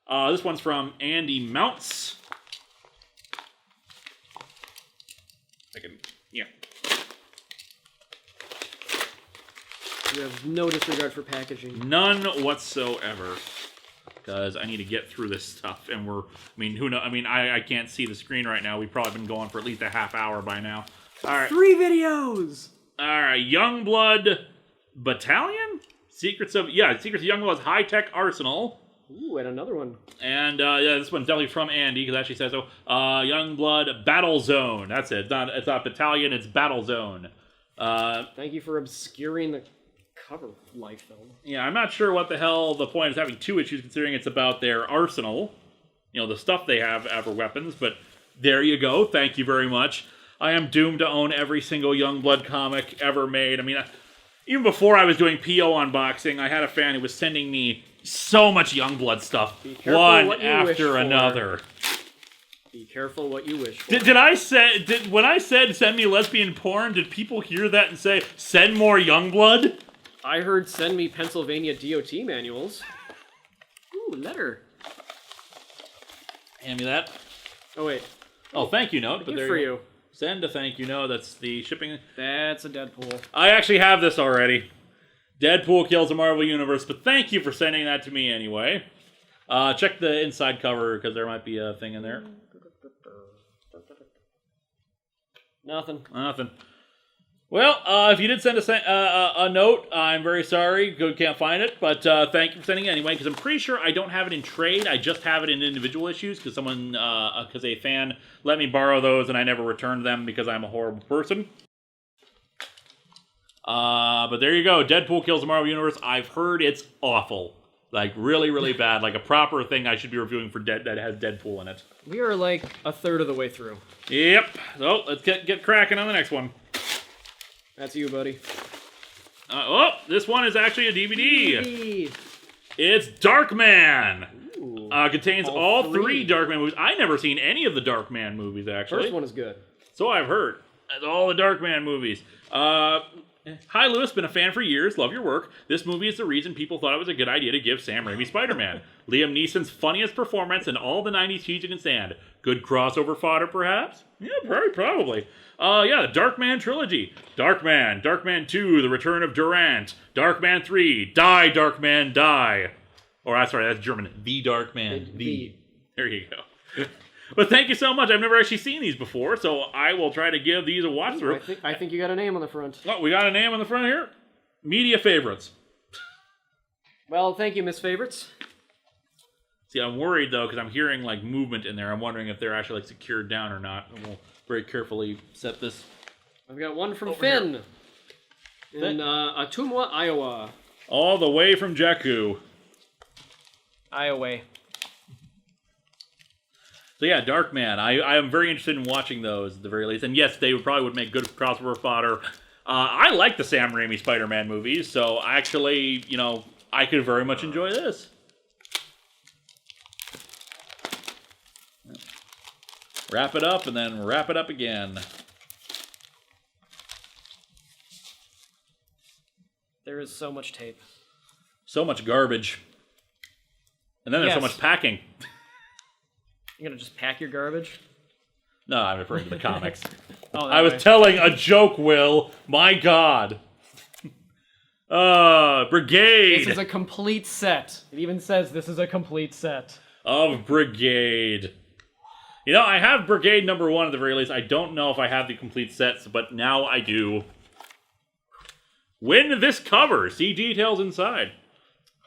This one's from Andy Mounts. Yeah. You have no disregard for packaging. None whatsoever. Because I need to get through this stuff, and who knows? I mean, I can't see the screen right now. We've probably been going for at least a half hour by now. All right. 3 videos! All right, Youngblood Battalion? Secrets of Youngblood's high-tech arsenal. Ooh, and another one. And, yeah, this one's definitely from Andy, because it actually says so. Youngblood Battle Zone. That's it. It's not Battalion, it's Battle Zone. Thank you for obscuring the cover life, though. Yeah, I'm not sure what the hell the point is having 2 issues, considering it's about their arsenal. You know, the stuff they have for weapons, but there you go. Thank you very much. I am doomed to own every single Youngblood comic ever made. I mean, even before I was doing PO unboxing, I had a fan who was sending me so much Youngblood stuff, one after another. Be careful what you wish for. When I said send me lesbian porn, did people hear that and say, send more Youngblood? I heard send me Pennsylvania DOT manuals. Ooh, letter. Hand me that. Oh, wait. Oh, thank you note. Good for you. Send a thank you note. That's the shipping. That's a Deadpool. I actually have this already. Deadpool kills the Marvel Universe, but thank you for sending that to me anyway. Check the inside cover, because there might be a thing in there. Nothing. Well, if you did send a note, I'm very sorry. Can't find it, but thank you for sending it anyway, because I'm pretty sure I don't have it in trade. I just have it in individual issues, because a fan let me borrow those, and I never returned them because I'm a horrible person. But there you go. Deadpool kills the Marvel Universe. I've heard it's awful. Like, really, really bad. Like a proper thing I should be reviewing for that has Deadpool in it. We are like a third of the way through. Yep. So, let's get cracking on the next one. That's you, buddy. This one is actually a DVD. It's Darkman. Contains all 3 Darkman movies. I've never seen any of the Darkman movies, actually. First one is good. So I've heard. That's all the Darkman movies. Hi, Lewis. Been a fan for years. Love your work. This movie is the reason people thought it was a good idea to give Sam Raimi Spider-Man. Liam Neeson's funniest performance in all the 90s cheesing and sand. Good crossover fodder, perhaps? Yeah, very probably. The Darkman trilogy. Darkman, Darkman 2, The Return of Durant, Darkman 3, Die, Darkman, Die. Or, sorry, that's German. The Darkman. The. There you go. But thank you so much. I've never actually seen these before, so I will try to give these a watch through. I think you got a name on the front. Oh, we got a name on the front here? Media Favorites. Well, thank you, Miss Favorites. See, I'm worried, though, because I'm hearing, like, movement in there. I'm wondering if they're actually, like, secured down or not. And we'll very carefully set this. I've got one from Finn. In Ottumwa, Iowa. All the way from Jakku. Iowa. So yeah, Darkman. I am very interested in watching those at the very least. And yes, they probably would make good crossover fodder. I like the Sam Raimi Spider-Man movies, so actually, I could very much enjoy this. Wrap it up and then wrap it up again. There is so much tape. So much garbage. And then there's so much packing. You're gonna just pack your garbage? No, I'm referring to the comics. I was telling a joke, Will. My God. Brigade. This is a complete set. It even says this is a complete set. Of Brigade. I have Brigade #1 at the very least. I don't know if I have the complete sets, but now I do. Win this cover. See details inside.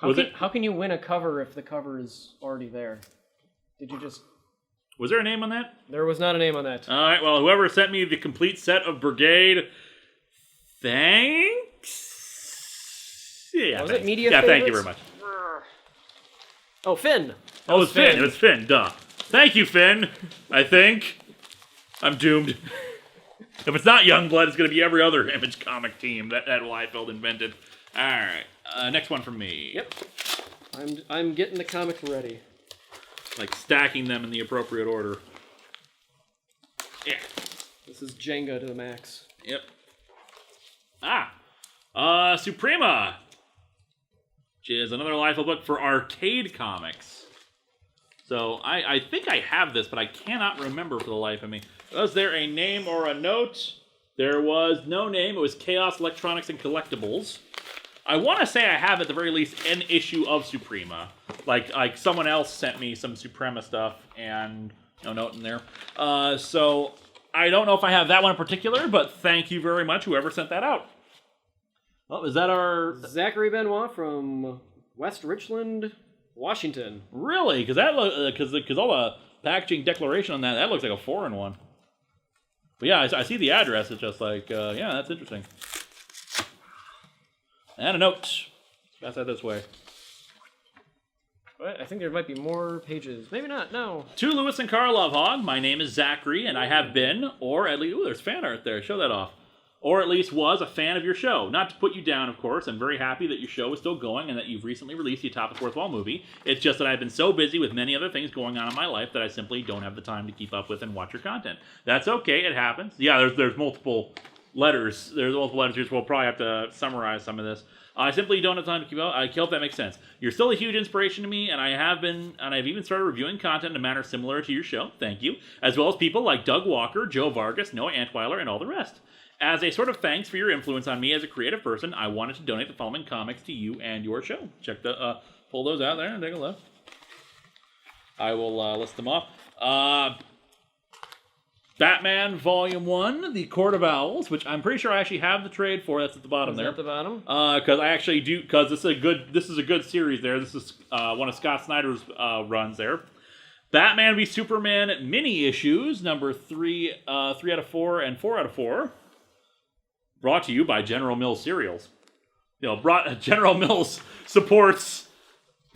How can you win a cover if the cover is already there? Did you just... Was there a name on that? There was not a name on that. All right, well, whoever sent me the complete set of Brigade, thanks. Yeah, was thanks. it Media Yeah, Favorites? thank you very much. Oh, Finn. Oh, it was Finn. It was Finn, duh. Thank you, Finn, I think. I'm doomed. If it's not Youngblood, it's going to be every other Image comic team that Liefeld invented. All right, next one from me. Yep. I'm getting the comics ready. Like stacking them in the appropriate order. Yeah. This is Jenga to the max. Yep. Suprema, which is another Liefeld book for arcade comics. So I think I have this, but I cannot remember for the life of me. Was there a name or a note? There was no name. It was Chaos Electronics and Collectibles. I want to say I have at the very least an issue of Suprema. Like someone else sent me some Suprema stuff and no note in there. So I don't know if I have that one in particular, but thank you very much, whoever sent that out. Well, is that our... Zachary Benoit from West Richland, Washington. Really? Because that because all the packaging declaration on that looks like a foreign one. But yeah, I see the address. It's just like, yeah, that's interesting. And a note. Pass that this way. What? I think there might be more pages. Maybe not, no. To Lewis and Karlov Hog, my name is Zachary, and I have been, or at least, ooh, there's fan art there. Show that off. Or at least was a fan of your show. Not to put you down, of course. I'm very happy that your show is still going and that you've recently released the Atop the Fourth Wall movie. It's just that I've been so busy with many other things going on in my life that I simply don't have the time to keep up with and watch your content. That's okay, it happens. Yeah, there's multiple letters. There's multiple letters here, so we'll probably have to summarize some of this. I simply don't have time to keep up. I hope that makes sense. You're still a huge inspiration to me, and I've even started reviewing content in a manner similar to your show. Thank you. As well as people like Doug Walker, Joe Vargas, Noah Antweiler, and all the rest. As a sort of thanks for your influence on me as a creative person, I wanted to donate the following comics to you and your show. Check the, pull those out there and take a look. I will list them off. Batman Volume 1, The Court of Owls, which I'm pretty sure I actually have the trade for. That's at the bottom there. At the bottom? Because I actually do, because this is a good series there. This is one of Scott Snyder's runs there. Batman v Superman mini issues, number 3 out of 4 and 4 out of 4. Brought to you by General Mills Cereals. General Mills supports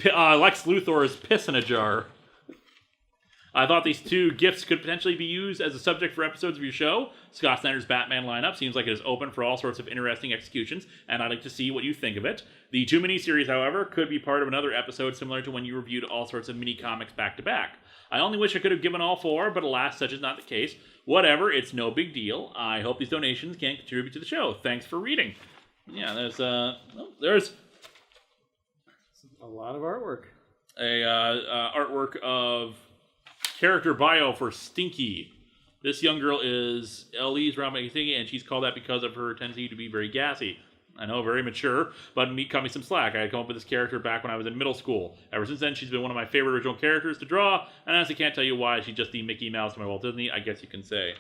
Lex Luthor's piss in a jar. I thought these two gifts could potentially be used as a subject for episodes of your show. Scott Snyder's Batman lineup seems like it is open for all sorts of interesting executions, and I'd like to see what you think of it. The two miniseries, however, could be part of another episode similar to when you reviewed all sorts of mini comics back to back. I only wish I could have given all 4, but alas, such is not the case. Whatever, it's no big deal. I hope these donations can contribute to the show. Thanks for reading. Yeah, there's a lot of artwork. Artwork of character bio for Stinky. This young girl is Ellie's Round Stinky, and she's called that because of her tendency to be very gassy. I know, very mature, but cut me some slack. I had come up with this character back when I was in middle school. Ever since then, she's been one of my favorite original characters to draw, and I honestly can't tell you why. She's just the Mickey Mouse to my Walt Disney, I guess you can say.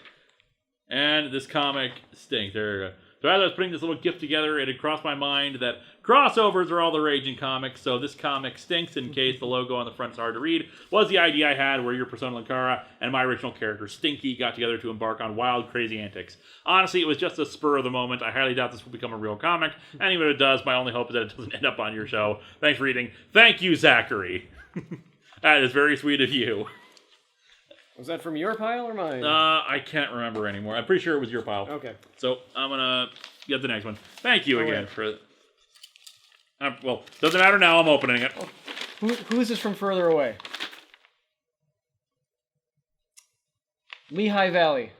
And this comic stinks. There we go. So as I was putting this little gift together, it had crossed my mind that crossovers are all the rage in comics, so this comic stinks in case the logo on the front is hard to read, was the idea I had where your persona Linkara and my original character Stinky got together to embark on wild, crazy antics. Honestly, it was just a spur of the moment. I highly doubt this will become a real comic, and even if it does, my only hope is that it doesn't end up on your show. Thanks for reading. Thank you, Zachary. That is very sweet of you. Was that from your pile or mine? I can't remember anymore. I'm pretty sure it was your pile. Okay. So I'm gonna get the next one. Thank you again for. Well, doesn't matter now. I'm opening it. Who is this from further away? Lehigh Valley.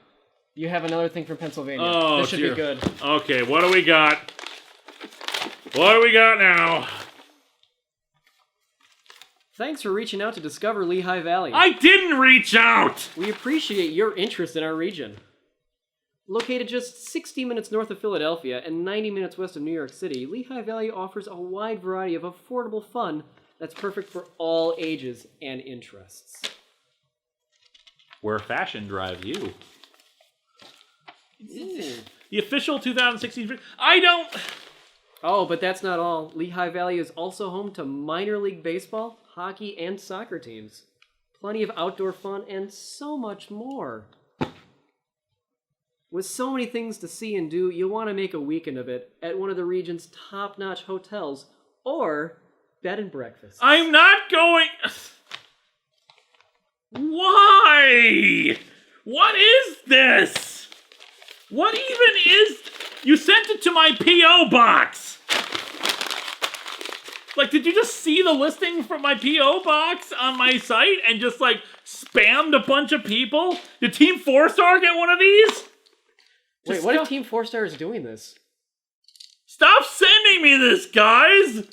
You have another thing from Pennsylvania. Oh, this should be good. Okay, what do we got? What do we got now? Thanks for reaching out to discover Lehigh Valley. I didn't reach out! We appreciate your interest in our region. Located just 60 minutes north of Philadelphia and 90 minutes west of New York City, Lehigh Valley offers a wide variety of affordable fun that's perfect for all ages and interests. Where fashion drives you. The official 2016... I don't... Oh, but that's not all. Lehigh Valley is also home to minor league baseball, hockey, and soccer teams. Plenty of outdoor fun and so much more. With so many things to see and do, you'll want to make a weekend of it at one of the region's top-notch hotels or bed and breakfast. I'm not going... Why? What is this? What even is... You sent it to my P.O. box! Like, did you just see the listing from my P.O. box on my site and just, like, spammed a bunch of people? Did Team 4-Star get one of these? Wait, what if Team 4-Star is doing this? Stop sending me this, guys!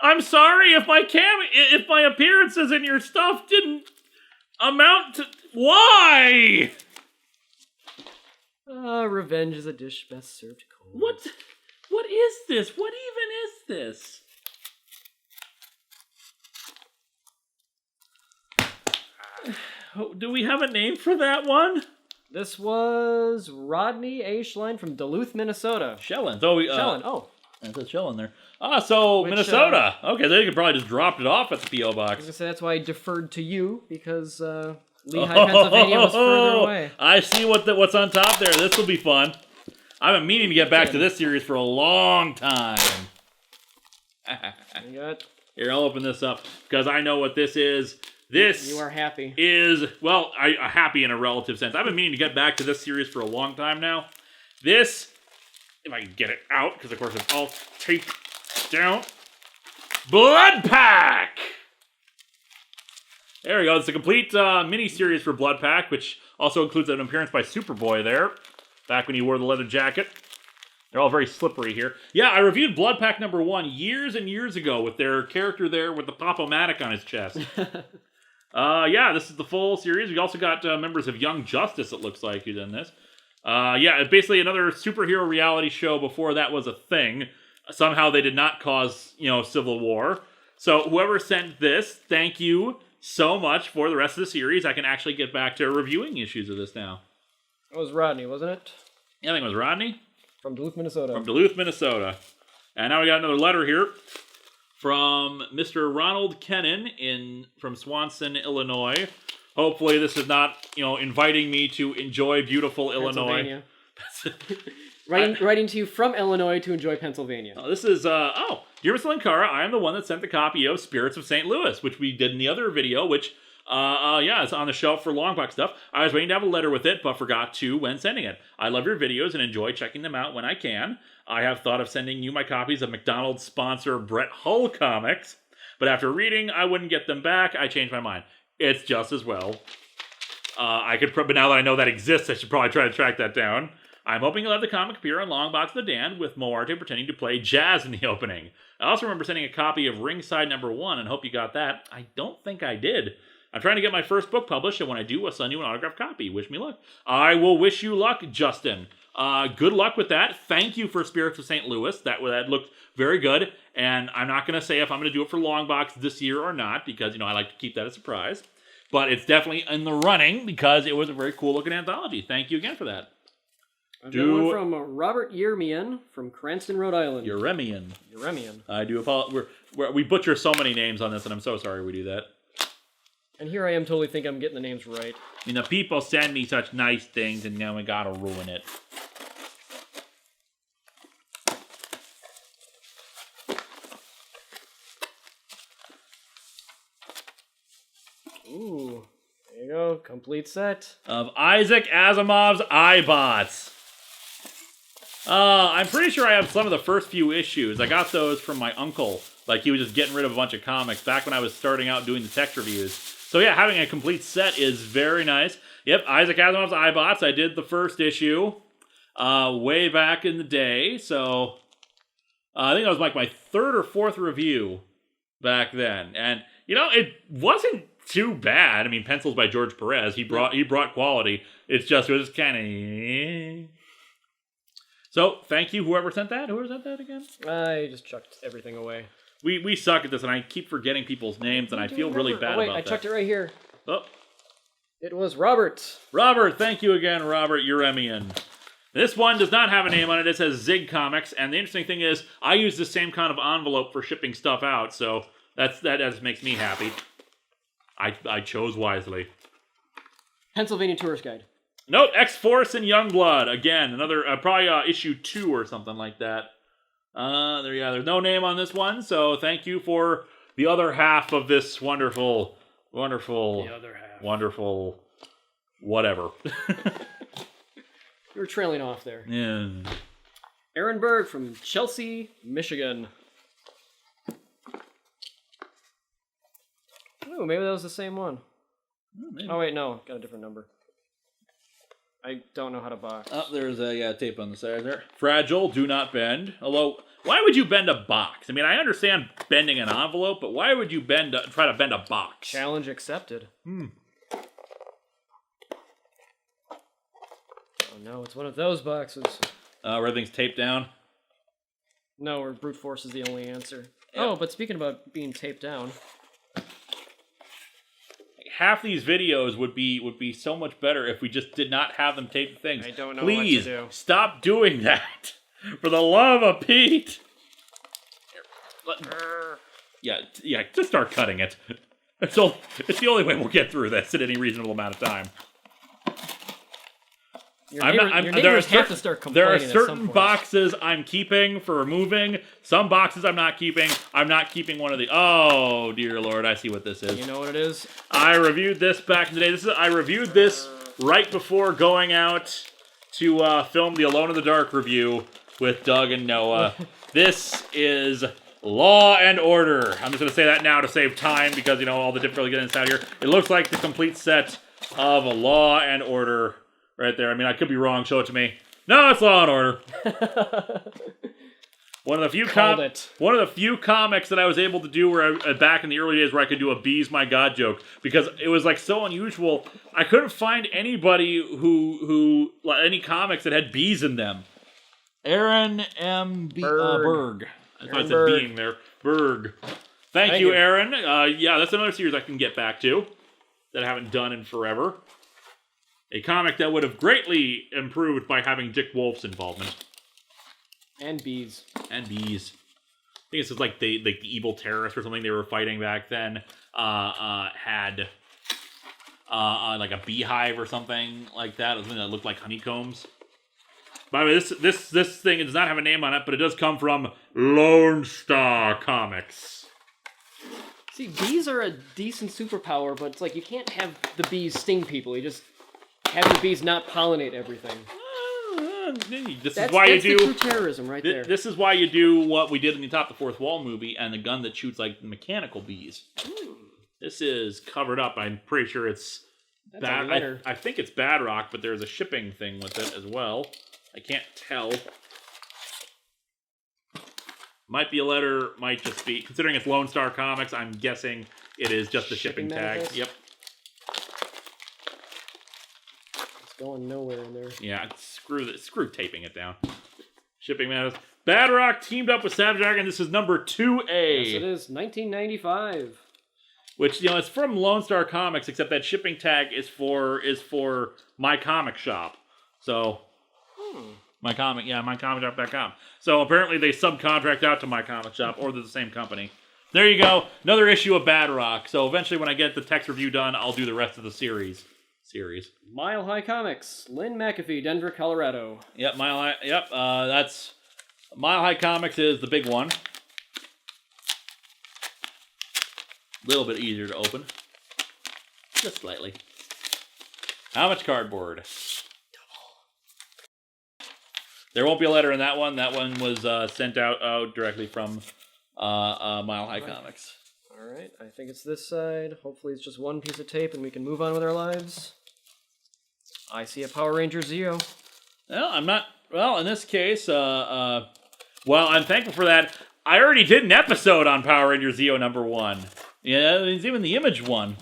I'm sorry if my appearances in your stuff didn't amount to... Why? Revenge is a dish best served cold. What is this? What even is this? Do we have a name for that one? This was Rodney A. Schlein from Duluth, Minnesota. Shellin. Shellin, That's a shell in there. So Minnesota. Okay, they could probably just dropped it off at the P.O. I was box. going to say that's why I deferred to you, because Lehigh, Pennsylvania was further away. I see what's on top there. This will be fun. I've been meaning to get back to this series for a long time. Here, I'll open this up, because I know what this is. This you are happy. Is, well, happy in a relative sense. I've been meaning to get back to this series for a long time now. This, if I can get it out, because of course it's all taped down. Blood Pack! There we go. It's a complete mini-series for Blood Pack, which also includes an appearance by Superboy there, back when he wore the leather jacket. They're all very slippery here. Yeah, I reviewed Blood Pack #1 years and years ago with their character there with the Pop-O-Matic on his chest. Yeah, this is the full series. We also got members of Young Justice, it looks like, who's in this. Yeah, basically another superhero reality show before that was a thing. Somehow they did not cause, civil war. So whoever sent this, thank you so much for the rest of the series. I can actually get back to reviewing issues of this now. It was Rodney, wasn't it? Yeah, I think it was Rodney. From Duluth, Minnesota. From Duluth, Minnesota. And now we got another letter here from Mr. Ronald Kennan from Swanson, Illinois. Hopefully this is not, inviting me to enjoy beautiful Illinois. Writing to you from Illinois to enjoy Pennsylvania. This is, dear Mr. Linkara, I am the one that sent the copy of Spirits of St. Louis, which we did in the other video, which, it's on the shelf for Longbox stuff. I was waiting to have a letter with it, but forgot to when sending it. I love your videos and enjoy checking them out when I can. I have thought of sending you my copies of McDonald's sponsor Brett Hull comics, but after reading, I wouldn't get them back. I changed my mind. It's just as well. But now that I know that exists, I should probably try to track that down. I'm hoping you'll have the comic appear on Longbox of the Dan with Moarte pretending to play jazz in the opening. I also remember sending a copy of Ringside #1 and hope you got that. I don't think I did. I'm trying to get my first book published, and when I do, I'll send you an autographed copy. Wish me luck. I will wish you luck, Justin. Good luck with that. Thank you for Spirits of St. Louis. That looked very good, and I'm not going to say if I'm going to do it for Longbox this year or not, because, I like to keep that a surprise. But it's definitely in the running, because it was a very cool-looking anthology. Thank you again for that. I've got one from Robert Yermian from Cranston, Rhode Island. Yeremian. I do apologize. We butcher so many names on this, and I'm so sorry we do that. And here I am totally thinking I'm getting the names right. The people send me such nice things, and now we gotta ruin it. Ooh, there you go. Complete set. Of Isaac Asimov's iBots. I'm pretty sure I have some of the first few issues. I got those from my uncle. Like, he was just getting rid of a bunch of comics back when I was starting out doing the tech reviews. So yeah, having a complete set is very nice. Yep, Isaac Asimov's iBots. I did the first issue way back in the day. So I think that was like my third or fourth review back then. And, it wasn't too bad. I mean, pencils by George Perez. He brought quality. It was kind of... So, thank you, whoever sent that. Whoever sent that again? I just chucked everything away. We suck at this, and I keep forgetting people's names, and I feel really bad about that. I chucked it right here. Oh. It was Robert. Robert, thank you again, Robert Yeremian. This one does not have a name on it. It says Zig Comics, and the interesting thing is, I use the same kind of envelope for shipping stuff out, so that just makes me happy. I chose wisely. Pennsylvania Tourist Guide. Nope, X-Force and Youngblood. Again, another, probably issue 2 or something like that. There's no name on this one, so thank you for the other half of this wonderful, The other half. wonderful, whatever. You were trailing off there. Yeah. Aaron Berg from Chelsea, Michigan. Oh, maybe that was the same one. Maybe. Oh, wait, no. Got a different number. I don't know how to box. Oh, there's a tape on the side there. Fragile, do not bend. Although, why would you bend a box? I mean, I understand bending an envelope, but why would you try to bend a box? Challenge accepted. Oh no, it's one of those boxes. Where everything's taped down. No, where brute force is the only answer. Yep. Oh, but speaking about being taped down. Half these videos would be so much better if we just did not have them taped to things. I don't know Please, what to do. stop doing that. For the love of Pete. Yeah, just start cutting it. It's the only way we'll get through this in any reasonable amount of time. Your neighbors have to start complaining. There are at some certain point. boxes I'm keeping for removing. Some boxes I'm not keeping. I'm not keeping one of the... Oh, dear Lord, I see what this is. You know what it is? I reviewed this back in the day. I reviewed this right before going out to film the Alone in the Dark review with Doug and Noah. This is Law and Order. I'm just going to say that now to save time because, you know, all the difficulty getting this out here. It looks like the complete set of Law and Order right there. I mean, I could be wrong. Show it to me. No, it's Law and Order. One of the few comics that I was able to do where back in the early days where I could do a Bees My God joke because it was like so unusual. I couldn't find anybody who any comics that had bees in them. Aaron M. Berg. I thought I said being there. Berg. Thank you, Aaron. Yeah, that's another series I can get back to that I haven't done in forever. A comic that would have greatly improved by having Dick Wolf's involvement. And bees. And bees. I think this is like the evil terrorist or something they were fighting back then. Had like a beehive or something like that. Something that looked like honeycombs. By the way, this thing does not have a name on it, but it does come from Lone Star Comics. See, bees are a decent superpower, but it's like you can't have the bees sting people. You just have the bees not pollinate everything. This is why you do the true terrorism right there. This is why you do what we did in the Atop the Fourth Wall movie and the gun that shoots like mechanical bees. This is covered up. I'm pretty sure it's bad. I think it's Bad Rock, but there's a shipping thing with it as well. I can't tell. Might be a letter, might just be. Considering it's Lone Star Comics, I'm guessing it is just the shipping tag. Manifest? Yep. It's going nowhere in there. Yeah, screw taping it down. Shipping manifest. Bad Rock teamed up with Savage Dragon. This is number 2A. Yes, it is. 1995. Which, you know, it's from Lone Star Comics, except that shipping tag is for My Comic Shop. So, mycomicshop.com. So apparently they subcontract out to My Comic Shop, or they're the same company. There you go. Another issue of Bad Rock. So eventually when I get the text review done, I'll do the rest of the series. Mile High Comics. Lynn McAfee, Denver, Colorado. Yep, Mile High. Yep, that's... Mile High Comics is the big one. A little bit easier to open. Just slightly. How much cardboard? There won't be a letter in that one. That one was sent out directly from Mile High Comics. Alright, I think it's this side. Hopefully it's just one piece of tape and we can move on with our lives. I see a Power Ranger Zeo. Well, I'm not... Well, in this case, well, I'm thankful for that. I already did an episode on Power Ranger Zeo number 1. Yeah, it's even the Image one.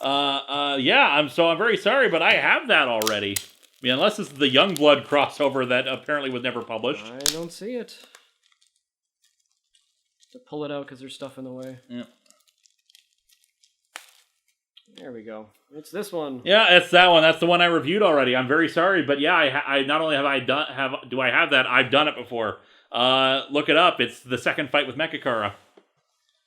Yeah, I'm very sorry, but I have that already. I mean, unless it's the Youngblood crossover that apparently was never published. I don't see it. To pull it out because there's stuff in the way. Yeah. There we go. It's this one. Yeah, it's that one. That's the one I reviewed already. I'm very sorry, but yeah, I not only do I have that, I've done it before. Look it up. It's the second fight with Mechakara.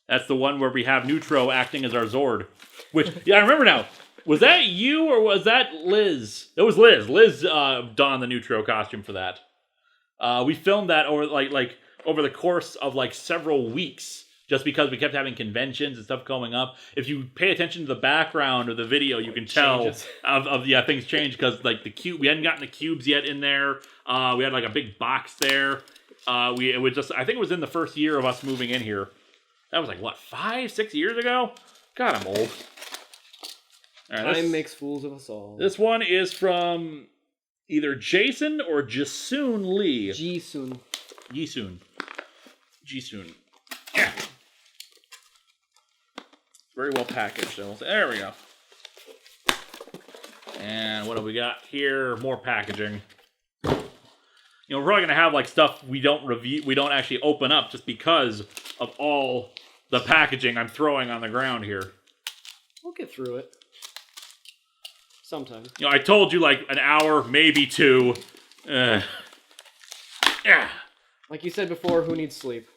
That's the one where we have Neutro acting as our Zord. Which, yeah, I remember now. Was that you or was that Liz? It was Liz. Liz donned the Neutro costume for that. We filmed that over over the course of several weeks, just because we kept having conventions and stuff going up. If you pay attention to the background of the video, you can tell things change because the cube, we hadn't gotten the cubes yet in there. We had a big box there. I think it was in the first year of us moving in here. That was 5, 6 years ago? God, I'm old. All right, Time makes fools of us all. This one is from either Jason or Jisoon Lee. Jisoon. Jisoon. Yeah. Very well packaged. So there we go. And what do we got here? More packaging. You know, we're probably gonna have like stuff we don't actually open up just because of all the packaging I'm throwing on the ground here. We'll get through it. Sometime. You know, I told you like an hour, maybe 2. Yeah. Like you said before, who needs sleep?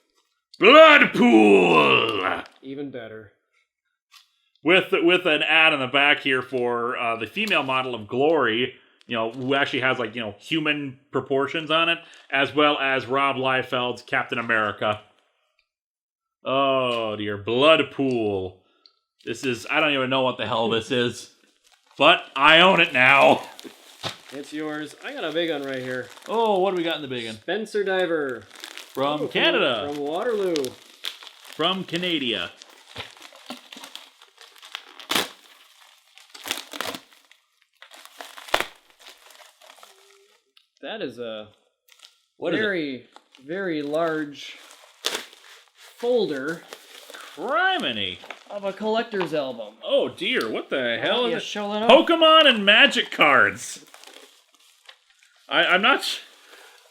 Blood Pool! Even better. With an ad on the back here for the female model of Glory, you know, who actually has like, you know, human proportions on it, as well as Rob Liefeld's Captain America. Oh dear, Blood Pool. This is, I don't even know what the hell this is. But I own it now. It's yours. I got a big one right here. Oh, what do we got in the big one? Spencer Diver. From Canada. From Waterloo. From Canada. That is a What very, very large folder. Criminy. Of a collector's album. Oh dear, what the hell is it? Show that up? Pokemon and Magic cards. I'm not...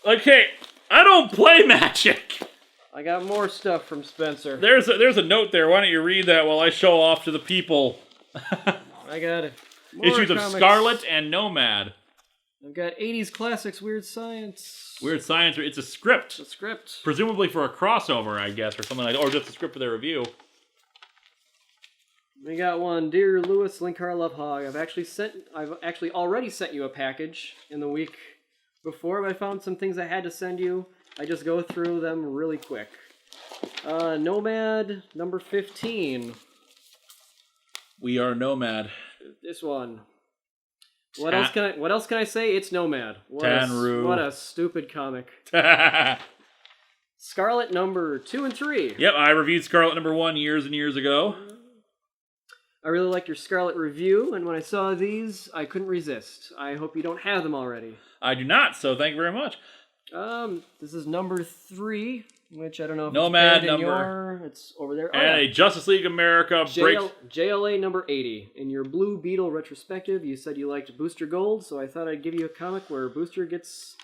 Okay, I don't play Magic. I got more stuff from Spencer. There's a note there. Why don't you read that while I show off to the people? I got it. Issues of Scarlet and Nomad. I've got 80s classics, Weird Science. Weird Science, it's a script. It's a script. Presumably for a crossover, I guess, or something like that. Or just a script for their review. We got one, Dear Lewis, Linkara Love Hog. I've actually already sent you a package in the week before, but I found some things I had to send you. I just go through them really quick. Nomad number 15. We are Nomad. This one. What else can I say? It's Nomad. What a stupid comic. Scarlet number 2 and 3. Yep, I reviewed Scarlet number 1 years and years ago. I really liked your Scarlet review, and when I saw these, I couldn't resist. I hope you don't have them already. I do not, so thank you very much. This is number 3, which I don't know if Nomad it's number. It's over there. And a Justice League America JLA number 80. In your Blue Beetle retrospective, you said you liked Booster Gold, so I thought I'd give you a comic where Booster gets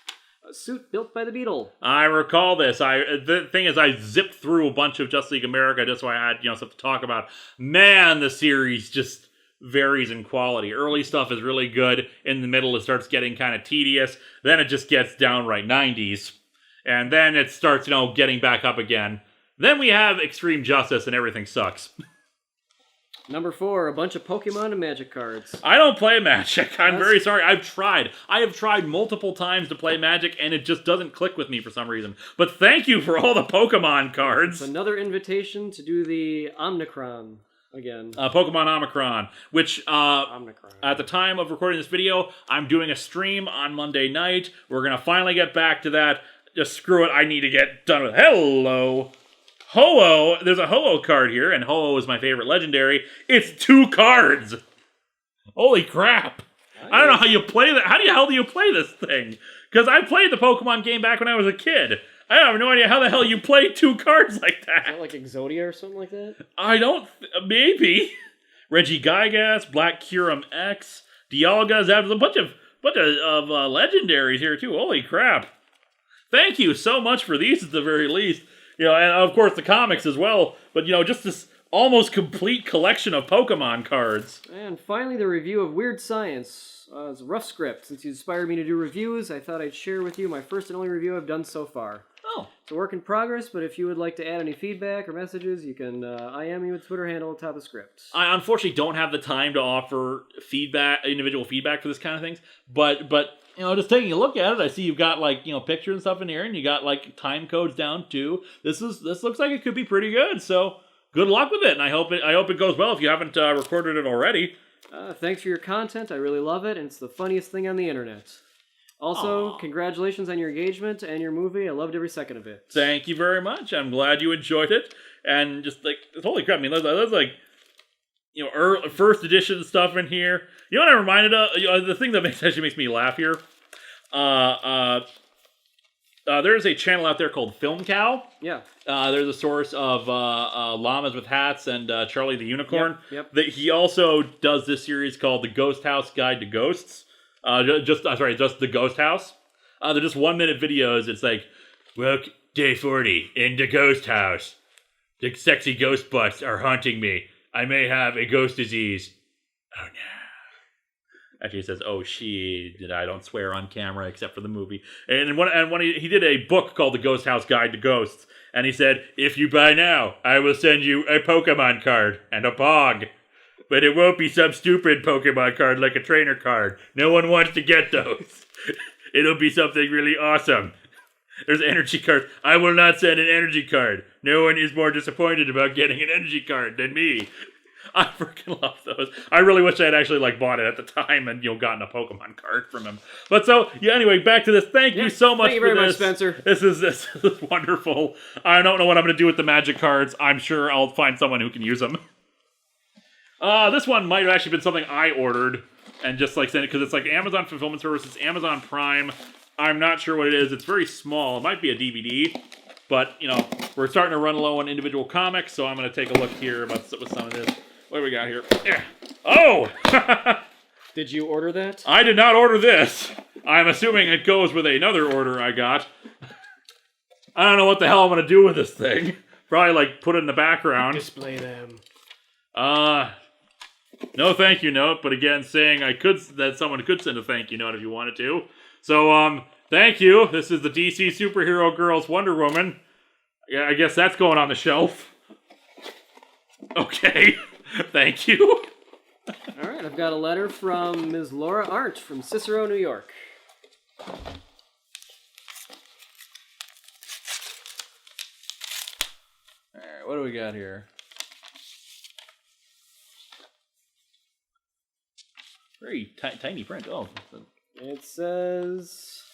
a suit built by the Beetle. I recall this. The thing is, I zipped through a bunch of Justice League America just so I had stuff to talk about. Man, the series just varies in quality. Early stuff is really good. In the middle, it starts getting kind of tedious. Then it just gets downright 90s. And then it starts, getting back up again. Then we have Extreme Justice and everything sucks. Number 4, a bunch of Pokemon and Magic cards. I don't play Magic. I'm very sorry. I have tried multiple times to play Magic, and it just doesn't click with me for some reason. But thank you for all the Pokemon cards. It's another invitation to do the Omnicron again. Pokemon Omicron, which at the time of recording this video, I'm doing a stream on Monday night. We're going to finally get back to that. Just screw it. I need to get done with Hello. Ho-Oh, there's a Ho-Oh card here, and Ho-Oh is my favorite legendary. It's 2 cards! Holy crap. I don't know how you play that. How the hell do you play this thing? Because I played the Pokemon game back when I was a kid. I have no idea how the hell you play 2 cards like that. Is that like Exodia or something like that? Maybe. Regigigas, Black Kyurem X, Dialga, there's a bunch of legendaries here too. Holy crap. Thank you so much for these at the very least. And of course the comics as well, but just this almost complete collection of Pokemon cards. And finally the review of Weird Science. It's a rough script. Since you inspired me to do reviews, I thought I'd share with you my first and only review I've done so far. Oh. It's a work in progress, but if you would like to add any feedback or messages, you can IM me with Twitter handle at top of script. I unfortunately don't have the time to offer individual feedback for this kind of things, but just taking a look at it, I see you've got pictures and stuff in here, and you got time codes down too. This looks like it could be pretty good. So good luck with it, and I hope it goes well if you haven't recorded it already. Thanks for your content. I really love it, and it's the funniest thing on the internet. Also, Congratulations on your engagement and your movie. I loved every second of it. Thank you very much. I'm glad you enjoyed it, and just holy crap! I mean, that's first edition stuff in here. You know what I reminded of? The thing that actually makes me laugh here. There's a channel out there called Film Cow. Yeah. There's a source of llamas with hats and Charlie the Unicorn. Yep. That he also does this series called The Ghost House Guide to Ghosts. Just The Ghost House. They're just 1-minute videos. It's like, well, day 40 in the ghost house. The sexy ghost butts are haunting me. I may have a ghost disease. Oh no. Actually, it says, "Oh, I don't swear on camera except for the movie." And when he did a book called The Ghost House Guide to Ghosts, and he said, "If you buy now, I will send you a Pokemon card and a Pog. But it won't be some stupid Pokemon card like a trainer card. No one wants to get those. It'll be something really awesome. There's energy cards. I will not send an energy card. No one is more disappointed about getting an energy card than me." I freaking love those. I really wish I had actually bought it at the time and gotten a Pokemon card from him. But so yeah, anyway, back to this. Thank you so much. Thank you very much, Spencer. This is wonderful. I don't know what I'm going to do with the magic cards. I'm sure I'll find someone who can use them. This one might have actually been something I ordered and just sent it because it's Amazon Fulfillment Services, Amazon Prime. I'm not sure what it is. It's very small. It might be a DVD. But, we're starting to run low on individual comics, so I'm going to take a look here about what some of this. What do we got here? Yeah. Oh! Did you order that? I did not order this. I'm assuming it goes with another order I got. I don't know what the hell I'm going to do with this thing. Probably, put it in the background. Display them. No thank you note, but again, saying that someone could send a thank you note if you wanted to. So, thank you. This is the DC Superhero Girls Wonder Woman. Yeah, I guess that's going on the shelf. Okay. Thank you. All right, I've got a letter from Ms. Laura Arndt from Cicero, New York. All right, what do we got here? Very tiny print. Oh. It says...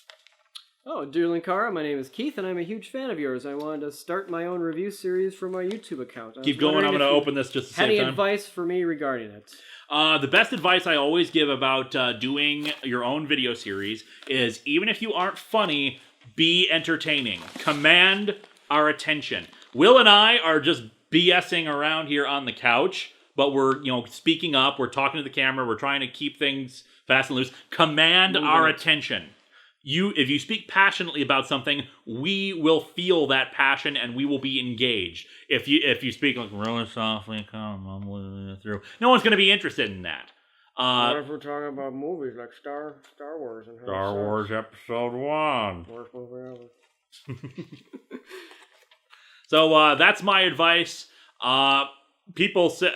Oh, dear Linkara, my name is Keith, and I'm a huge fan of yours. I wanted to start my own review series for my YouTube account. Keep going. I'm going to open this just to save time. Any advice for me regarding it? The best advice I always give about doing your own video series is even if you aren't funny, be entertaining. Command our attention. Will and I are just BSing around here on the couch, but we're speaking up. We're talking to the camera. We're trying to keep things fast and loose. Command our attention. If you speak passionately about something, we will feel that passion and we will be engaged. If you speak really softly, come through, no one's going to be interested in that. What if we're talking about movies like Star Wars and Star Wars Episode 1? Worst movie ever. So that's my advice. People say,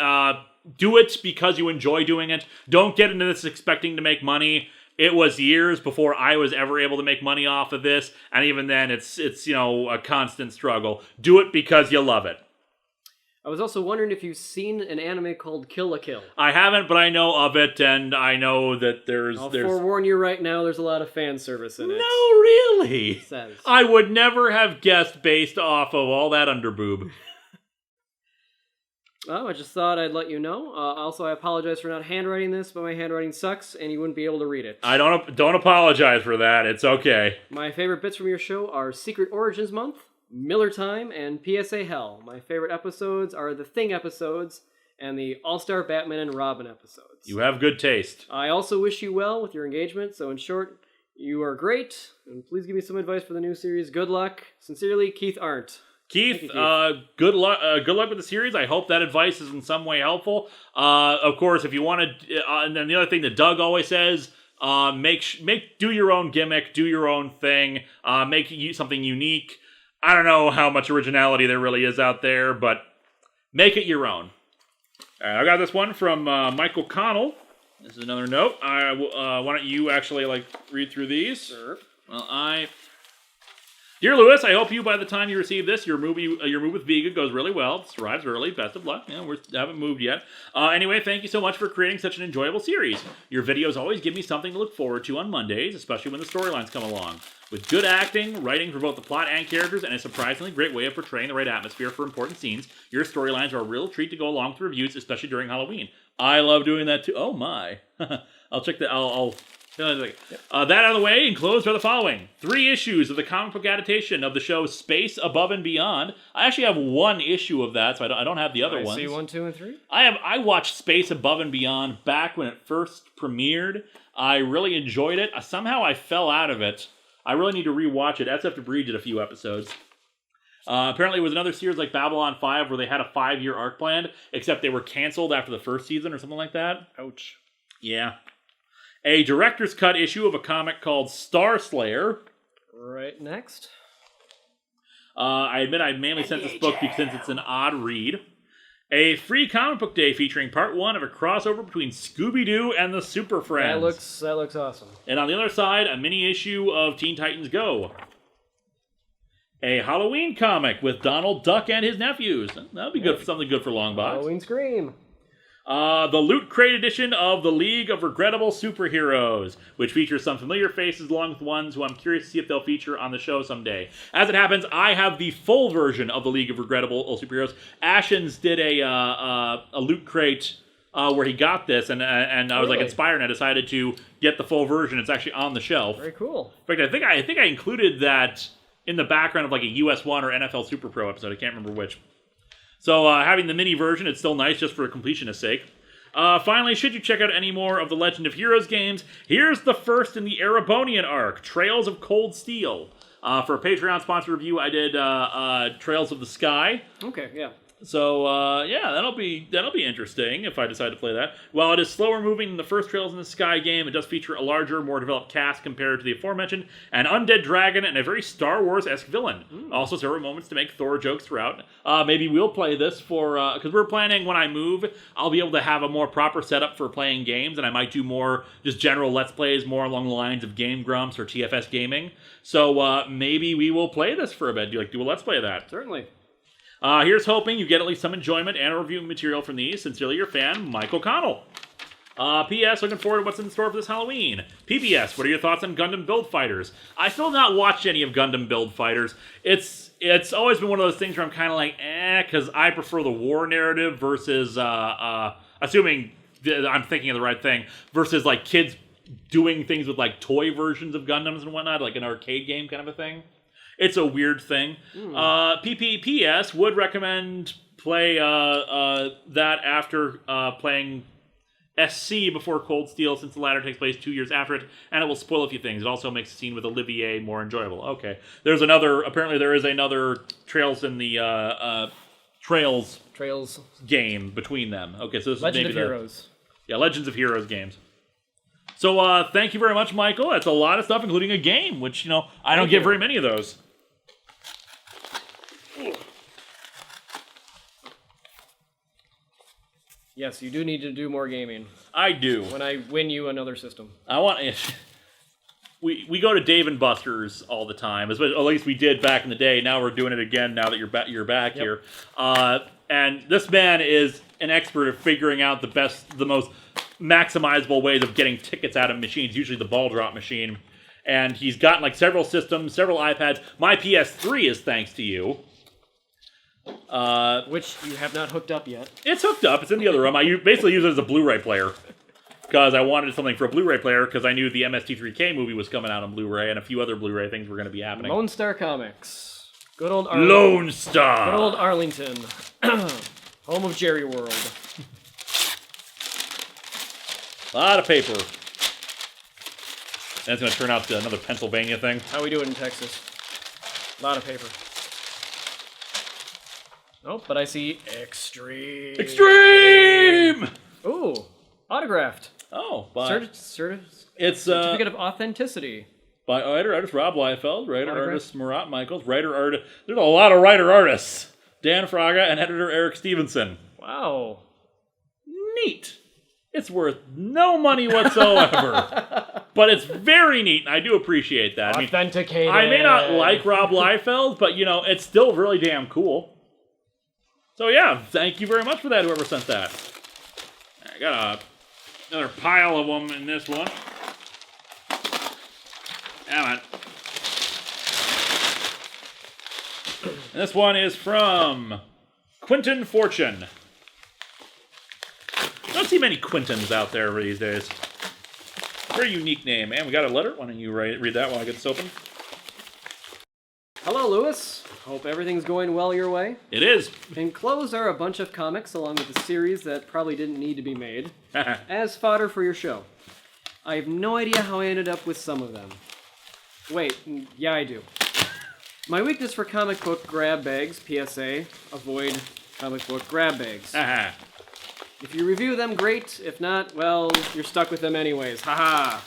do it because you enjoy doing it. Don't get into this expecting to make money. It was years before I was ever able to make money off of this, and even then, it's a constant struggle. Do it because you love it. I was also wondering if you've seen an anime called Kill la Kill. I haven't, but I know of it, and I know that I'll forewarn you right now, there's a lot of fan service in it. No, really? It says. I would never have guessed based off of all that underboob. Well, I just thought I'd let you know. Also, I apologize for not handwriting this, but my handwriting sucks, and you wouldn't be able to read it. I don't apologize for that. It's okay. My favorite bits from your show are Secret Origins Month, Miller Time, and PSA Hell. My favorite episodes are the Thing episodes and the All-Star Batman and Robin episodes. You have good taste. I also wish you well with your engagement, so in short, you are great, and please give me some advice for the new series. Good luck. Sincerely, Keith Arndt. Keith, good luck with the series. I hope that advice is in some way helpful. Of course, if you want to, and then the other thing that Doug always says, do your own gimmick, do your own thing, make something unique. I don't know how much originality there really is out there, but make it your own. All right, I got this one from Michael Connell. This is another note. Why don't you actually read through these? Sure. Well, Dear Lewis, I hope by the time you receive this, your move with Vega goes really well. It arrives early. Best of luck. We haven't moved yet. Anyway, thank you so much for creating such an enjoyable series. Your videos always give me something to look forward to on Mondays, especially when the storylines come along. With good acting, writing for both the plot and characters, and a surprisingly great way of portraying the right atmosphere for important scenes, your storylines are a real treat to go along with reviews, especially during Halloween. I love doing that too. Oh my. I'll check that. That out of the way, and closed are the following. 3 issues of the comic book adaptation of the show Space Above and Beyond. I actually have 1 issue of that, so I don't have the other ones. See 1, 2, and 3? I watched Space Above and Beyond back when it first premiered. I really enjoyed it. Somehow I fell out of it. I really need to rewatch it. SF did a few episodes. Apparently it was another series like Babylon 5 where they had a 5-year arc planned, except they were canceled after the first season or something like that. Ouch. Yeah. A director's cut issue of a comic called Star Slayer. Right next. I admit I mainly sent this book since it's an odd read. A free comic book day featuring part 1 of a crossover between Scooby-Doo and the Super Friends. That looks awesome. And on the other side, a mini issue of Teen Titans Go. A Halloween comic with Donald Duck and his nephews. That'll be good for something good for Longbox. Halloween Scream. The Loot Crate edition of The League of Regrettable Superheroes, which features some familiar faces along with ones who I'm curious to see if they'll feature on the show someday. As it happens, I have the full version of The League of Regrettable Superheroes. Ashens did a Loot Crate where he got this, and I was like inspired, and I decided to get the full version. It's actually on the shelf. Very cool. In fact, I think I included that in the background of like a US 1 or NFL Super Pro episode. I can't remember which. So having the mini version, it's still nice just for completionist sake. Finally, should you check out any more of the Legend of Heroes games, here's the first in the Erebonian arc, Trails of Cold Steel. For a Patreon sponsor review, I did Trails of the Sky. Okay, yeah. So, yeah, that'll be interesting if I decide to play that. While it is slower moving than the first Trails in the Sky game, it does feature a larger, more developed cast compared to the aforementioned, an undead dragon, and a very Star Wars-esque villain. Also, several moments to make Thor jokes throughout. Maybe we'll play this for, because we're planning when I move, I'll be able to have a more proper setup for playing games, and I might do more just general Let's Plays, more along the lines of Game Grumps or TFS Gaming. So, maybe we will play this for a bit. Do a Let's Play of that? Certainly. Here's hoping you get at least some enjoyment and reviewing material from these. Sincerely, your fan, Mike O'Connell. P.S. Looking forward to what's in store for this Halloween. P.P.S. What are your thoughts on Gundam Build Fighters? I still have not watched any of Gundam Build Fighters. It's always been one of those things where I'm kind of like, because I prefer the war narrative versus, assuming I'm thinking of the right thing, versus like kids doing things with like toy versions of Gundams and whatnot, like an arcade game kind of a thing. It's a weird thing. PPPS would recommend play that after playing SC before Cold Steel, since the latter takes place 2 years after it, and it will spoil a few things. It also makes the scene with Olivier more enjoyable. Okay. Apparently there is another Trails in the Trails game between them. Okay, so this Legend is maybe of Heroes. Yeah, Legends of Heroes games. So thank you very much, Michael. That's a lot of stuff, including a game, which, I don't get very many of those. Yes, you do need to do more gaming. I do. When I win you another system. I want. We go to Dave and Buster's all the time. At least we did back in the day. Now we're doing it again. Now that you're back here, and this man is an expert at figuring out the most maximizable ways of getting tickets out of machines. Usually the ball drop machine, and he's gotten like several systems, several iPads. My PS3 is thanks to you. Which you have not hooked up yet. It's hooked up. It's in the other room. I basically use it as a Blu-ray player. Because I wanted something for a Blu-ray player, because I knew the MST3K movie was coming out on Blu-ray, and a few other Blu-ray things were going to be happening. Lone Star Comics. Good old Arlington. Lone Star! Good old Arlington. Home of Jerry World. A lot of paper. That's going to turn out to another Pennsylvania thing. How we do it in Texas. A lot of paper. Oh, but I see Extreme. Extreme! Ooh, autographed. Oh, by... It's Certificate of Authenticity. By writer-artist Rob Liefeld, writer-artist Murat Michaels, writer-artist... There's a lot of writer-artists. Dan Fraga and editor Eric Stevenson. Wow. Neat. It's worth no money whatsoever. But it's very neat, and I do appreciate that. Authenticated. I may not like Rob Liefeld, but, it's still really damn cool. So, yeah, thank you very much for that, whoever sent that. I got another pile of them in this one. Damn it. And this one is from Quentin Fortune. Don't see many Quintins out there these days. Very unique name, man. We got a letter. Why don't you read that while I get this open? Hello, Lewis. Hope everything's going well your way. It is. Enclosed are a bunch of comics along with a series that probably didn't need to be made as fodder for your show. I have no idea how I ended up with some of them. Wait, yeah, I do. My weakness for comic book grab bags, PSA, avoid comic book grab bags. If you review them, great. If not, well, you're stuck with them anyways. Haha.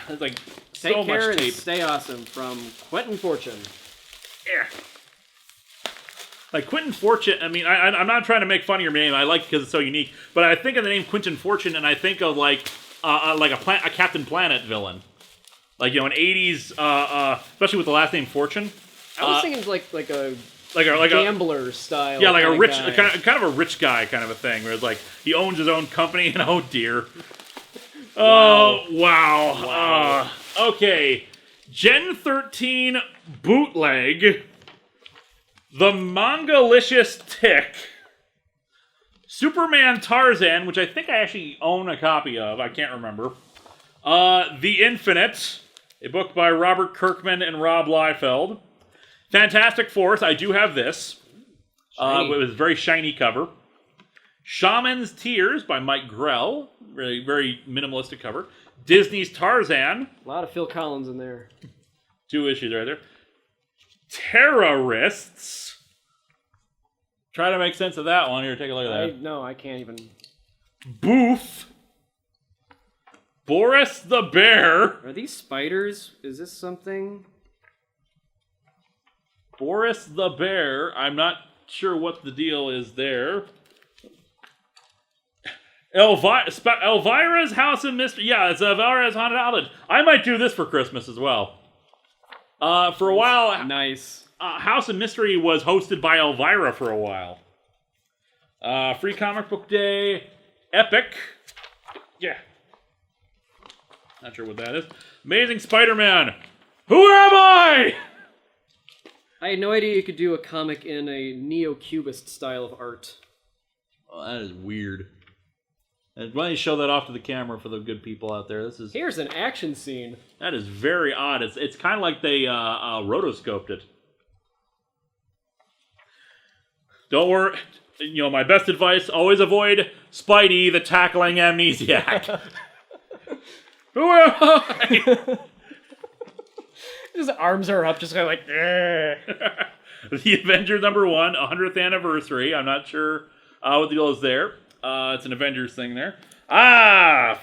It's like Take so care much tape. and stay awesome from Quentin Fortune. Yeah. Like Quentin Fortune, I mean, I'm not trying to make fun of your name. I like it because it's so unique. But I think of the name Quentin Fortune, and I think of like a Captain Planet villain, like an '80s, especially with the last name Fortune. I was thinking like a gambler style. Yeah, like a rich, guy. kind of a rich guy kind of a thing, where it's like he owns his own company, and oh dear. Oh wow. Okay, Gen 13 bootleg. The Mangalicious Tick, Superman Tarzan, which I think I actually own a copy of, I can't remember. The Infinite, a book by Robert Kirkman and Rob Liefeld. Fantastic Force, I do have this. It was a very shiny cover. Shaman's Tears by Mike Grell, very, very minimalistic cover. Disney's Tarzan. A lot of Phil Collins in there. 2 issues right there. Terrorists. Try to make sense of that one. Here, take a look at that. No, I can't even. Boof. Boris the Bear. Are these spiders? Is this something? Boris the Bear. I'm not sure what the deal is there. Elvira's House of Mystery. Yeah, it's Elvira's Haunted Island. I might do this for Christmas as well. For a while, Nice. House of Mystery was hosted by Elvira for a while. Free Comic Book Day. Epic. Yeah. Not sure what that is. Amazing Spider-Man. Who am I? I had no idea you could do a comic in a neo-cubist style of art. Oh, that is weird. And why don't you show that off to the camera for the good people out there? Here's an action scene. That is very odd. It's kind of like they rotoscoped it. Don't worry. My best advice, always avoid Spidey, the tackling amnesiac. Who am I? His arms are up, just kind of like, The Avengers #1, 100th anniversary. I'm not sure what the deal is there. It's an Avengers thing there.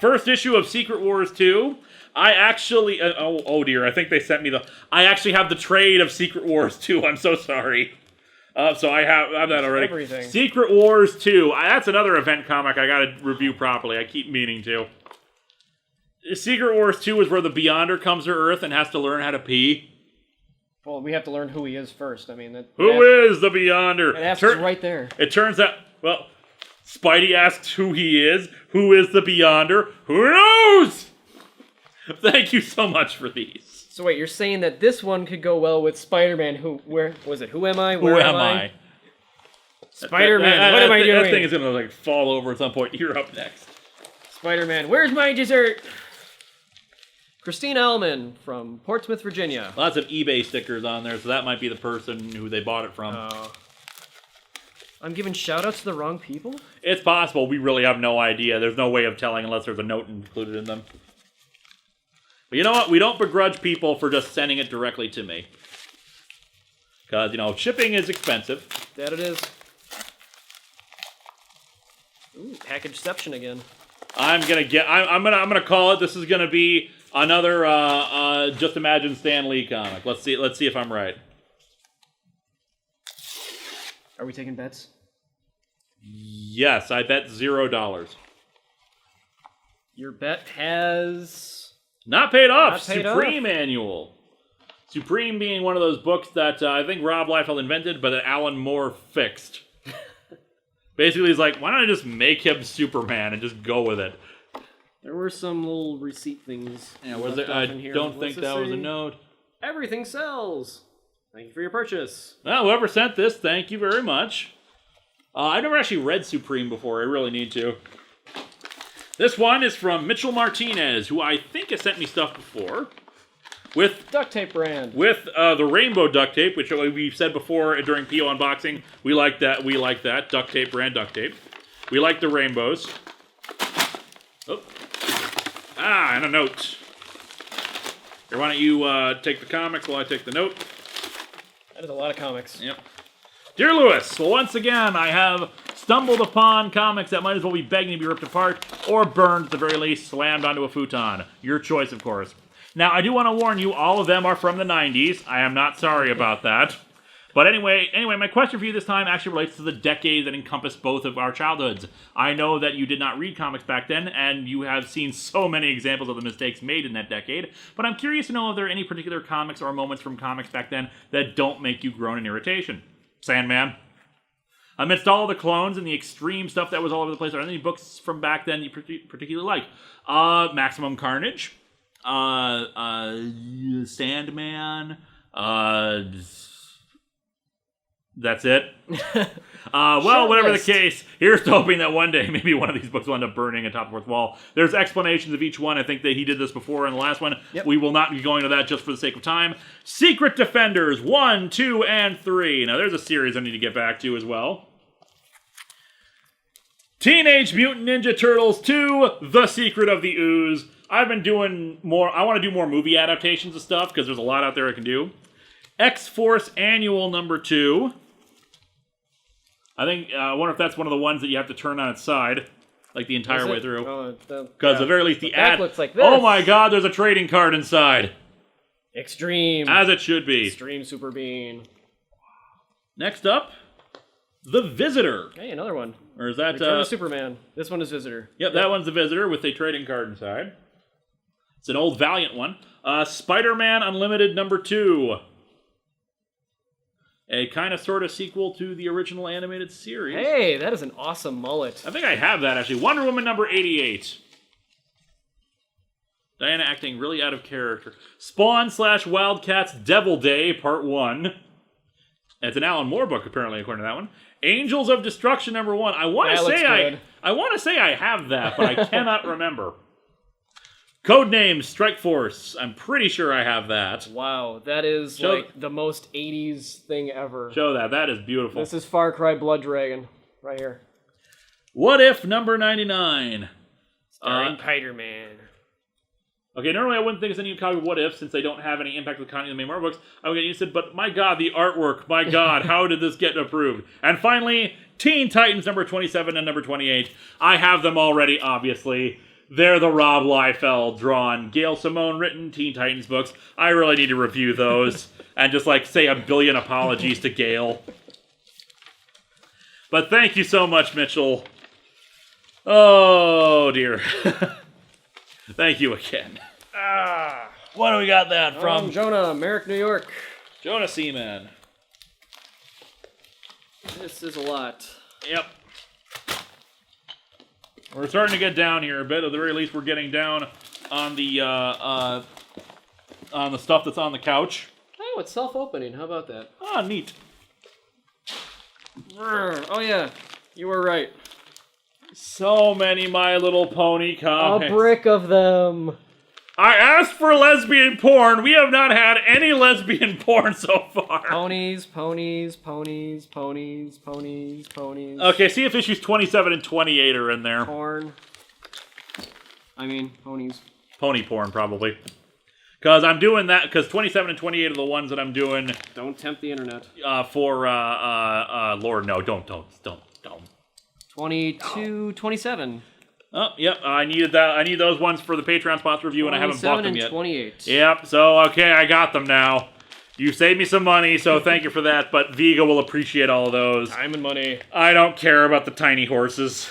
First issue of Secret Wars 2. I actually, oh dear, I think they sent me I actually have the trade of Secret Wars 2. I'm so sorry. So I have that already. Everything. Secret Wars 2. That's another event comic I gotta review properly. I keep meaning to. Secret Wars 2 is where the Beyonder comes to Earth and has to learn how to pee. Well, we have to learn who he is first. I mean, Who is the Beyonder? It asks right there. It turns out, well, Spidey asks who he is. Who is the Beyonder? Who knows? Thank you so much for these. So wait, you're saying that this one could go well with Spider-Man? Where was it? Who am I? Who am I? Spider-Man, what am I doing? That thing is gonna fall over at some point. You're up next. Spider-Man, where's my dessert? Christine Ellman from Portsmouth, Virginia. Lots of eBay stickers on there, so that might be the person who they bought it from. I'm giving shout-outs to the wrong people? It's possible. We really have no idea. There's no way of telling unless there's a note included in them. But you know what? We don't begrudge people for just sending it directly to me. Because, shipping is expensive. That it is. Ooh, packageception again. I'm gonna call it. This is gonna be another Just Imagine Stan Lee comic. Let's see if I'm right. Are we taking bets? Yes, I bet $0. Your bet has not paid off. Not paid Supreme Annual. Supreme being one of those books that I think Rob Liefeld invented, but that Alan Moore fixed. Basically, he's like, why don't I just make him Superman and just go with it? There were some little receipt things. Yeah, was there? I don't think that was a note. Everything sells. Thank you for your purchase. Well, whoever sent this, thank you very much. I've never actually read Supreme before. I really need to. This one is from Mitchell Martinez, who I think has sent me stuff before. With duct tape brand. With the rainbow duct tape, which we've said before during PO unboxing. We like that. We like that. Duct tape brand duct tape. We like the rainbows. Oh. And a note. Here, why don't you take the comics while I take the note? That is a lot of comics. Yep. Dear Lewis, well, once again, I have stumbled upon comics that might as well be begging to be ripped apart, or burned at the very least, slammed onto a futon. Your choice, of course. Now, I do want to warn you, all of them are from the 90s. I am not sorry about that. But anyway, my question for you this time actually relates to the decade that encompassed both of our childhoods. I know that you did not read comics back then, and you have seen so many examples of the mistakes made in that decade, but I'm curious to know if there are any particular comics or moments from comics back then that don't make you groan in irritation. Sandman. Amidst all the clones and the extreme stuff that was all over the place, are there any books from back then you particularly like? Maximum Carnage. Sandman. That's it. Well, whatever the case, here's to hoping that one day maybe one of these books will end up burning atop the fourth wall. There's explanations of each one. I think that he did this before in the last one. Yep. We will not be going to that just for the sake of time. Secret Defenders 1, 2, and 3. Now, there's a series I need to get back to as well. Teenage Mutant Ninja Turtles 2, The Secret of the Ooze. I've been doing more. I want to do more movie adaptations of stuff because there's a lot out there I can do. X-Force Annual number 2. I wonder if that's one of the ones that you have to turn on its side, like the entire way through. Because at the very least, the ad looks like this. Oh my God! There's a trading card inside. Extreme, as it should be. Extreme Super Bean. Next up, The Visitor. Hey, another one. Or is that Return to Superman? This one is Visitor. Yep, that one's The Visitor with a trading card inside. It's an old Valiant one. Spider-Man Unlimited number 2. A kind of sort of sequel to the original animated series. Hey, that is an awesome mullet. I think I have that, actually. Wonder Woman number 88. Diana acting really out of character. Spawn/Wildcats Devil Day, Part 1. It's an Alan Moore book, apparently, according to that one. Angels of Destruction number 1. I want to say I have that, but I cannot remember. Codename Strike Force. I'm pretty sure I have that. Wow, that is like the most 80s thing ever. Show that. That is beautiful. This is Far Cry Blood Dragon, right here. What If number 99. Starring Spider-Man. Okay, normally I wouldn't think it's any copy of What If, since they don't have any impact with the content of the main Marvel books. I would get used to it, but my God, the artwork. My God, how did this get approved? And finally, Teen Titans number 27 and number 28. I have them already, obviously. They're the Rob Liefeld drawn, Gail Simone written Teen Titans books. I really need to review those and just say a billion apologies to Gail. But thank you so much, Mitchell. Oh, dear. Thank you again. What do we got that from? Jonah, Merrick, New York. Jonah Seaman. This is a lot. Yep. We're starting to get down here a bit. At the very least, we're getting down on the stuff that's on the couch. Oh, it's self-opening. How about that? Ah, neat. Oh, yeah. You were right. So many My Little Pony comics. A brick of them. I asked for lesbian porn. We have not had any lesbian porn so far. Ponies, ponies, ponies, ponies, ponies, ponies. Okay, see if issues 27 and 28 are in there. Porn. Ponies. Pony porn, probably. Because I'm doing that, because 27 and 28 are the ones that I'm doing. Don't tempt the internet. Lord, no, don't. 22, 27. Oh, yep, I needed that. I need those ones for the Patreon sponsor review, and I haven't bought them yet. 28. Yep, so, okay, I got them now. You saved me some money, so thank you for that, but Vigo will appreciate all of those. Time and money. I don't care about the tiny horses.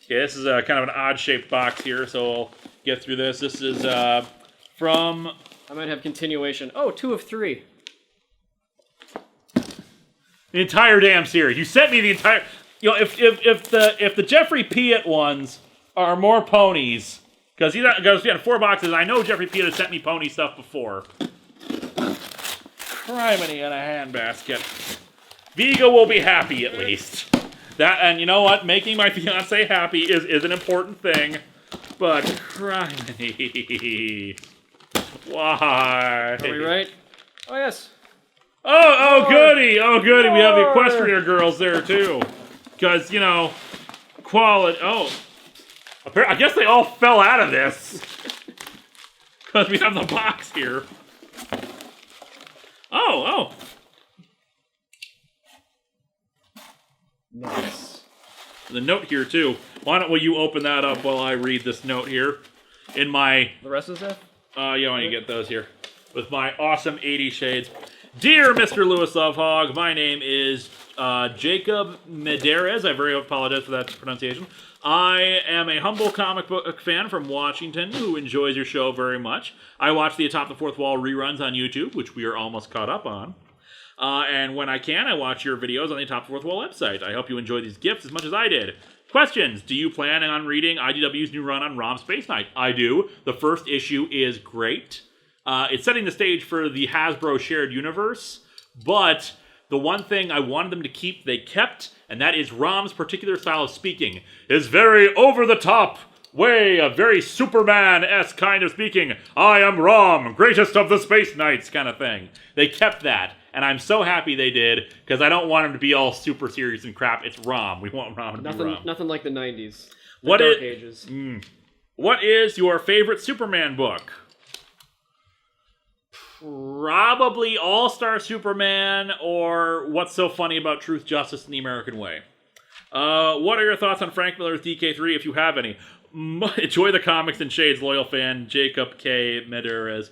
Okay, this is kind of an odd-shaped box here, so I'll get through this. This is from... I might have continuation. Oh, 2 of 3. The entire damn series. You sent me the entire... if the Jeffrey Piet ones are more ponies, because he had 4 boxes. I know Jeffrey Piet has sent me pony stuff before. criminy in a handbasket. Vigo will be happy at least. That, and you know what? Making my fiance happy is an important thing. But criminy. Why? Are we right? Oh, yes. Oh, goody. Oh, goody. We have the Equestria girls there, too. Because, quality. Oh. I guess they all fell out of this. Because we have the box here. Oh. Nice. The note here, too. Why don't you open that up while I read this note here? In my... The rest of the stuff? Yeah, when you get those here. With my awesome 80 shades. Dear Mr. Lewis Lovehog, my name is Jacob Medeiros. I very apologize for that pronunciation. I am a humble comic book fan from Washington who enjoys your show very much. I watch the Atop the Fourth Wall reruns on YouTube, which we are almost caught up on. And when I can, I watch your videos on the Atop the Fourth Wall website. I hope you enjoy these gifts as much as I did. Questions. Do you plan on reading IDW's new run on ROM Space Knight? I do. The first issue is great. It's setting the stage for the Hasbro shared universe, but the one thing I wanted them to keep, they kept, and that is Rom's particular style of speaking. His very over-the-top way, a very Superman-esque kind of speaking. I am Rom, greatest of the Space Knights kind of thing. They kept that, and I'm so happy they did, because I don't want him to be all super serious and crap. It's Rom. We want Rom to be Rom. Nothing like the 90s. The Dark Ages. What is your favorite Superman book? Probably All-Star Superman or What's So Funny About Truth, Justice, and the American Way. What are your thoughts on Frank Miller's DK3, if you have any? Enjoy the comics and shades, loyal fan, Jacob K. Medeiros.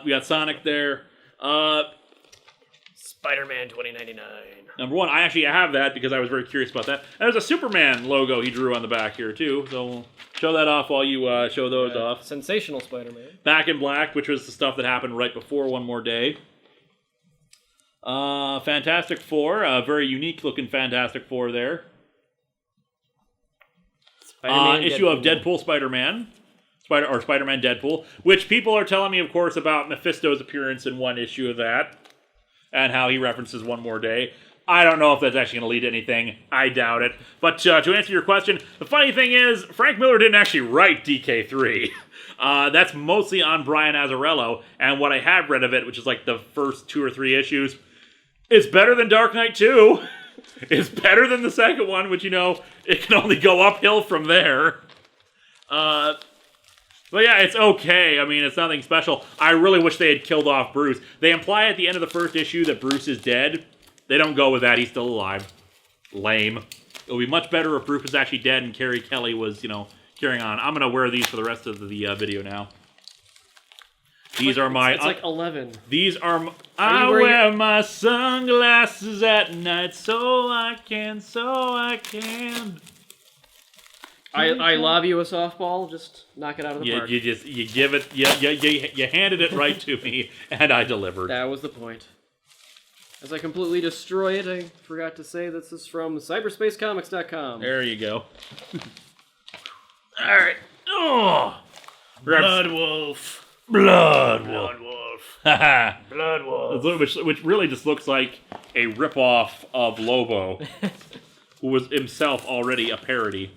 We got Sonic there. Spider-Man 2099. Number one, I actually have that because I was very curious about that. And there's a Superman logo he drew on the back here, too. So we'll show that off while you show those off. Sensational Spider-Man. Back in Black, which was the stuff that happened right before One More Day. Fantastic Four, a very unique-looking Fantastic Four there. Issue of Deadpool Spider-Man. Spider-Man Deadpool, which people are telling me, of course, about Mephisto's appearance in one issue of that. And how he references One More Day. I don't know if that's actually going to lead to anything. I doubt it. But to answer your question, the funny thing is, Frank Miller didn't actually write DK3. That's mostly on Brian Azzarello. And what I have read of it, which is like the first 2 or 3 issues, it's better than Dark Knight 2. It's better than the second one, which, it can only go uphill from there. But yeah, it's okay. I mean, it's nothing special. I really wish they had killed off Bruce. They imply at the end of the first issue that Bruce is dead. They don't go with that. He's still alive. Lame. It would be much better if Bruce was actually dead and Carrie Kelly was, carrying on. I'm going to wear these for the rest of the video now. These are my... It's like 11. These are... I wear my sunglasses at night so I can. I lob you a softball, just knock it out of the park. You give it, you handed it right to me, and I delivered. That was the point. As I completely destroy it, I forgot to say this is from cyberspacecomics.com. There you go. Alright. Oh! Blood Wolf. Blood Wolf. Haha. Blood Wolf. Which really just looks like a ripoff of Lobo, who was himself already a parody.